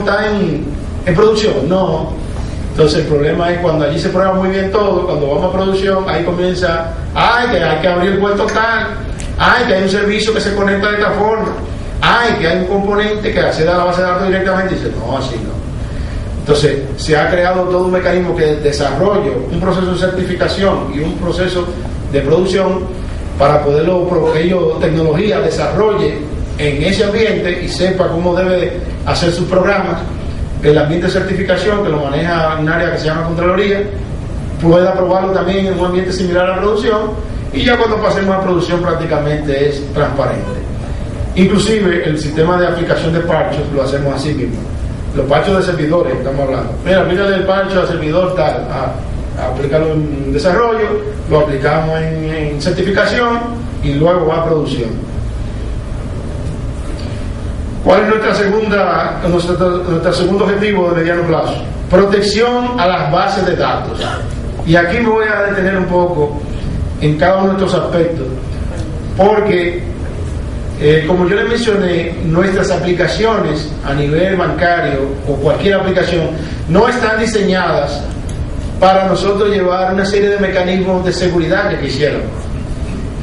está en producción. No. Entonces el problema es cuando allí se prueba muy bien todo, cuando vamos a producción, ahí comienza, que hay que abrir el puerto tal, que hay un servicio que se conecta de esta forma, que hay un componente que accede a la base de datos directamente, y dice, no, así no. Entonces se ha creado todo un mecanismo que desarrolla un proceso de certificación y un proceso de producción para poderlo, ellos, tecnología, desarrolle en ese ambiente y sepa cómo debe hacer sus programas. El ambiente de certificación, que lo maneja un área que se llama Contraloría, pueda probarlo también en un ambiente similar a la producción, y ya cuando pasemos a producción prácticamente es transparente. Inclusive el sistema de aplicación de parchos lo hacemos así mismo. Los parchos de servidores, estamos hablando. Mira, aplícale el parcho al servidor tal, aplicarlo en desarrollo, lo aplicamos en certificación y luego va a producción. ¿Cuál es nuestro segundo objetivo de mediano plazo? Protección a las bases de datos. Y aquí me voy a detener un poco en cada uno de estos aspectos, porque como yo les mencioné, nuestras aplicaciones a nivel bancario o cualquier aplicación no están diseñadas para nosotros llevar una serie de mecanismos de seguridad que quisiéramos.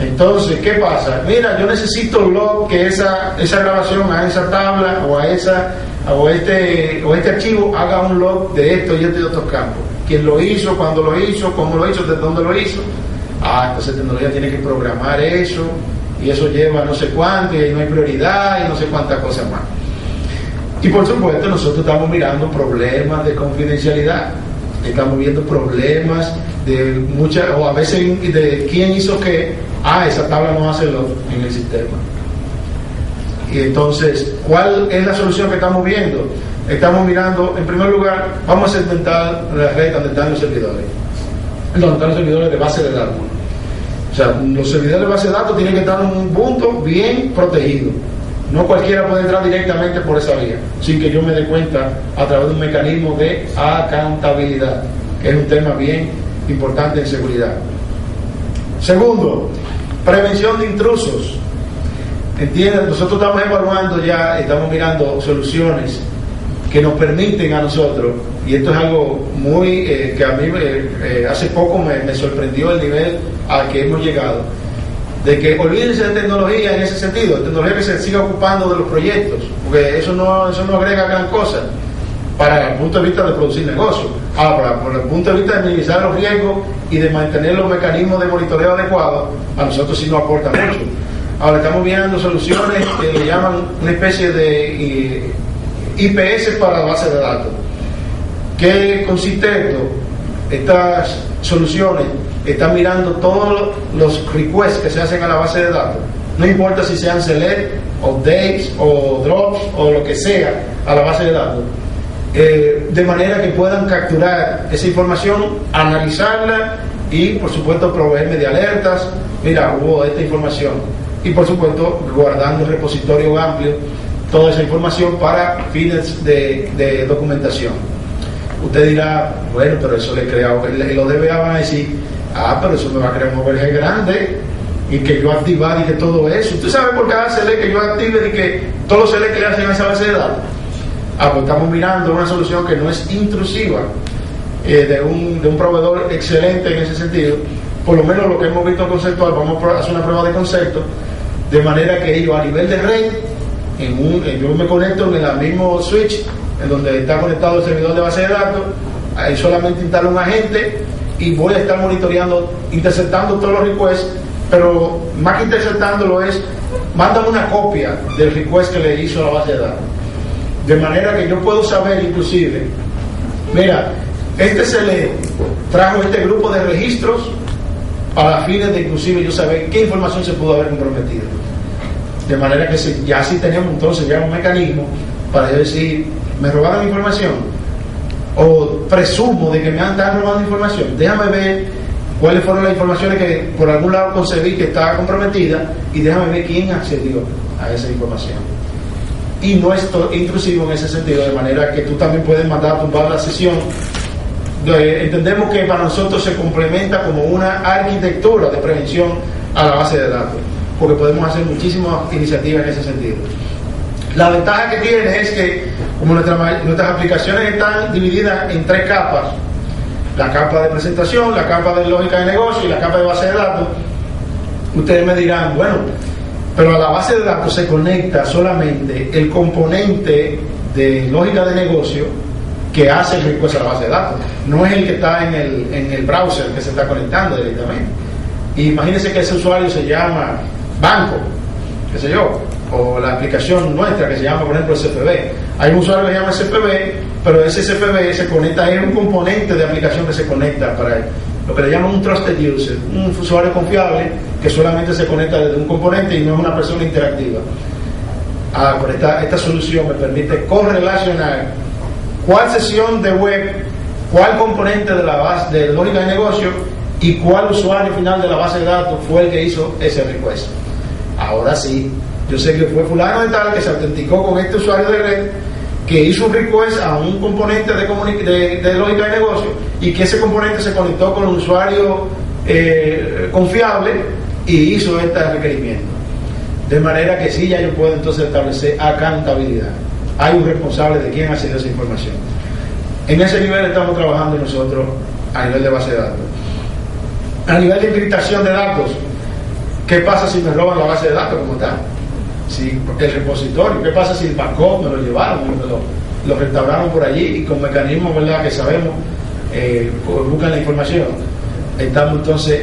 Entonces, ¿qué pasa? Mira, yo necesito log que esa grabación a esa tabla o este archivo haga un log de esto y de otros campos. ¿Quién lo hizo? ¿Cuándo lo hizo? ¿Cómo lo hizo? ¿Desde dónde lo hizo? Entonces tecnología tiene que programar eso, y eso lleva no sé cuánto, y no hay prioridad, y no sé cuántas cosas más. Y por supuesto nosotros estamos mirando problemas de confidencialidad, estamos viendo problemas de muchas, o a veces de quién hizo qué. Esa tabla no hace log en el sistema. Y entonces, ¿cuál es la solución que estamos viendo? Estamos mirando, en primer lugar, vamos a segmentar la red donde están los servidores. Donde están los servidores de base de datos. O sea, los servidores de base de datos tienen que estar en un punto bien protegido. No cualquiera puede entrar directamente por esa vía, sin que yo me dé cuenta a través de un mecanismo de accountabilidad, que es un tema bien importante en seguridad. Segundo, prevención de intrusos. ¿Entienden? Nosotros estamos evaluando ya, estamos mirando soluciones que nos permiten a nosotros, y esto es algo muy que a mí hace poco me sorprendió el nivel al que hemos llegado, de que olvídense de tecnología en ese sentido, de tecnología que se siga ocupando de los proyectos, porque eso no agrega gran cosa para el punto de vista de producir negocios. Por el punto de vista de minimizar los riesgos y de mantener los mecanismos de monitoreo adecuados, a nosotros sí nos aporta mucho. Ahora estamos viendo soluciones que le llaman una especie de IPS para la base de datos. ¿Qué consiste esto? Estas soluciones están mirando todos los requests que se hacen a la base de datos, no importa si sean select, updates o drops o lo que sea a la base de datos, de manera que puedan capturar esa información, analizarla y por supuesto proveerme de alertas. Mira, hubo esta información, y por supuesto guardando un repositorio amplio toda esa información para fines de documentación. Usted dirá, bueno, pero eso le crea, los DBA van a decir, pero eso me va a crear un overhead grande, y que yo activar y que todo eso. ¿Usted sabe por cada CL que yo active y que todos los CL que le hacen a esa base de datos? Pues estamos mirando una solución que no es intrusiva, de un proveedor excelente en ese sentido. Por lo menos lo que hemos visto conceptual, vamos a hacer una prueba de concepto, de manera que ellos a nivel de red, yo me conecto en el mismo switch en donde está conectado el servidor de base de datos, ahí solamente instalo un agente y voy a estar monitoreando, interceptando todos los requests, pero más que interceptándolo es, mándame una copia del request que le hizo a la base de datos, de manera que yo puedo saber inclusive, mira, este CLE trajo este grupo de registros para fines de inclusive yo saber qué información se pudo haber comprometido, de manera que ya sí tenemos entonces ya un mecanismo para yo decir, me robaron información o presumo de que me están robando información, déjame ver cuáles fueron las informaciones que por algún lado concebí que estaba comprometida, y déjame ver quién accedió a esa información, y no es intrusivo en ese sentido, de manera que tú también puedes mandar a tumbar la sesión. Entendemos que para nosotros se complementa como una arquitectura de prevención a la base de datos, porque podemos hacer muchísimas iniciativas en ese sentido. La ventaja que tiene es que Como nuestras aplicaciones están divididas en 3 capas, la capa de presentación, la capa de lógica de negocio y la capa de base de datos, ustedes me dirán, bueno, pero a la base de datos se conecta solamente el componente de lógica de negocio que hace el request a la base de datos, no es el que está en el browser que se está conectando directamente. Y imagínense que ese usuario se llama banco, qué sé yo, o la aplicación nuestra que se llama, por ejemplo, SFB. Hay un usuario que se llama SFB, pero ese SFB se conecta, es un componente de aplicación que se conecta para él, lo que le llaman un trusted user, un usuario confiable que solamente se conecta desde un componente y no es una persona interactiva. Por esta solución me permite correlacionar cuál sesión de web, cuál componente de la base de lógica de negocio y cuál usuario final de la base de datos fue el que hizo ese request. Ahora sí, yo sé que fue fulano de tal que se autenticó con este usuario de red, que hizo un request a un componente de lógica de negocio y que ese componente se conectó con un usuario confiable y hizo este requerimiento. De manera que sí, ya yo puedo entonces establecer accountabilidad. Hay un responsable de quién ha sido esa información. En ese nivel estamos trabajando nosotros a nivel de base de datos. A nivel de encriptación de datos, ¿qué pasa si me roban la base de datos como tal? Si el repositorio, ¿qué pasa si el backup me lo llevaron, lo restauraron por allí y con mecanismos, ¿verdad?, que sabemos, buscan la información? Estamos entonces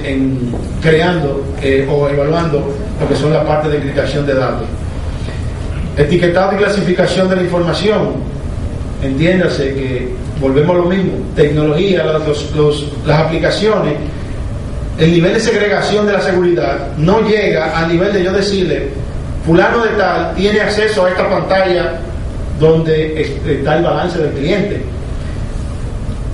creando o evaluando lo que son las partes de encriptación de datos. Etiquetado y clasificación de la información. Entiéndase que volvemos a lo mismo, tecnología, las aplicaciones, el nivel de segregación de la seguridad no llega al nivel de yo decirle fulano de tal tiene acceso a esta pantalla donde está el balance del cliente,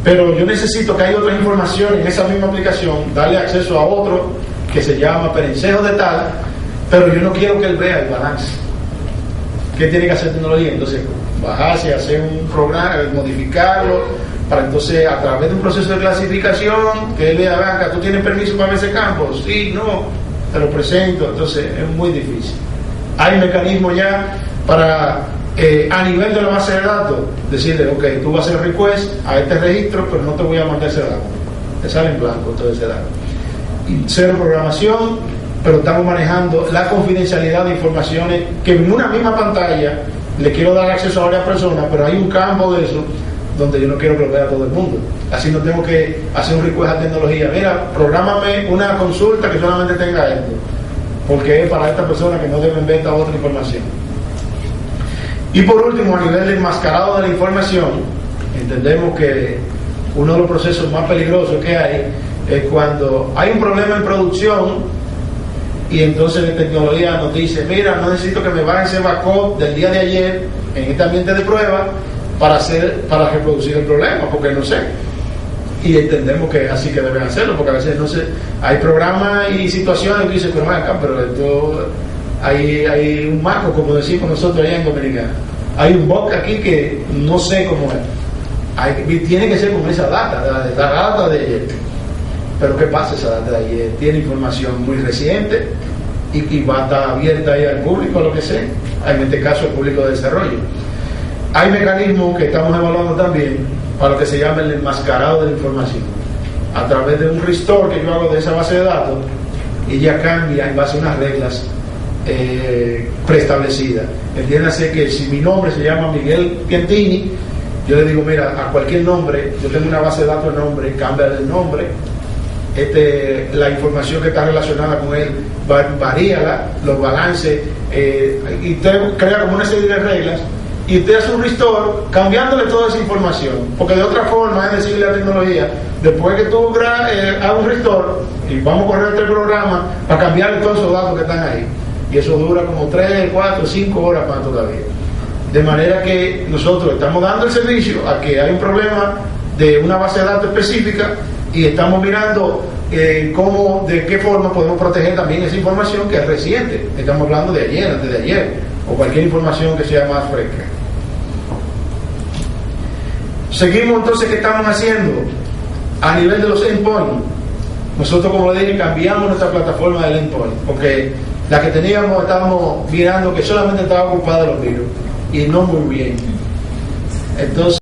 pero yo necesito que haya otras informaciones en esa misma aplicación, darle acceso a otro que se llama perencejo de tal, pero yo no quiero que él vea el balance. ¿Qué tiene que hacer tecnología? Entonces bajarse, hacer un programa, modificarlo, para entonces a través de un proceso de clasificación que él vea, Blanca, ¿tú tienes permiso para ver ese campo? Sí, no, te lo presento. Entonces es muy difícil. Hay mecanismos ya para a nivel de la base de datos decirle, ok, tú vas a hacer request a este registro, pero no te voy a mandar ese dato, te sale en blanco todo ese dato. Y cero programación, pero estamos manejando la confidencialidad de informaciones que en una misma pantalla le quiero dar acceso a varias personas, pero hay un campo de eso donde yo no quiero que lo vea todo el mundo. Así no tengo que hacer un request a tecnología, mira, prográmame una consulta que solamente tenga esto, porque es para esta persona que no deben ver esta otra información. Y por último, a nivel de enmascarado de la información, entendemos que uno de los procesos más peligrosos que hay es cuando hay un problema en producción y entonces la tecnología nos dice, mira, no necesito que me bajen ese backup del día de ayer en este ambiente de prueba para reproducir el problema, porque no sé. Y entendemos que es así que deben hacerlo, porque a veces no sé, hay programas y situaciones que dicen, pero acá, pero esto hay un marco, como decimos nosotros allá en Dominicana. Hay un bug aquí que no sé cómo es. Tiene que ser con esa data, la data de ayer. Pero ¿qué pasa? Esa data de ayer tiene información muy reciente y va a estar abierta ahí al público, lo que sea, en este caso al público de desarrollo. Hay mecanismos que estamos evaluando también para lo que se llama el enmascarado de la información. A través de un restore que yo hago de esa base de datos, ella cambia en base a unas reglas preestablecidas. Entiéndase que si mi nombre se llama Miguel Piantini, yo le digo, mira, a cualquier nombre, yo tengo una base de datos de nombre, cambia el nombre, la información que está relacionada con él, varíala, los balances, y usted crea como una serie de reglas, y usted hace un restore cambiándole toda esa información, porque de otra forma es decirle a la tecnología, después que tú hagas un restore y vamos a correr este programa para cambiarle todos esos datos que están ahí, y eso dura como 3, 4, 5 horas más todavía. De manera que nosotros estamos dando el servicio a que hay un problema de una base de datos específica y estamos mirando de qué forma podemos proteger también esa información que es reciente. Estamos hablando de ayer, antes de ayer, o cualquier información que sea más fresca. Seguimos entonces, ¿qué estamos haciendo? A nivel de los endpoints, nosotros, como le dije, cambiamos nuestra plataforma del endpoint, porque la que teníamos estábamos mirando que solamente estaba ocupada de los virus y no muy bien. Entonces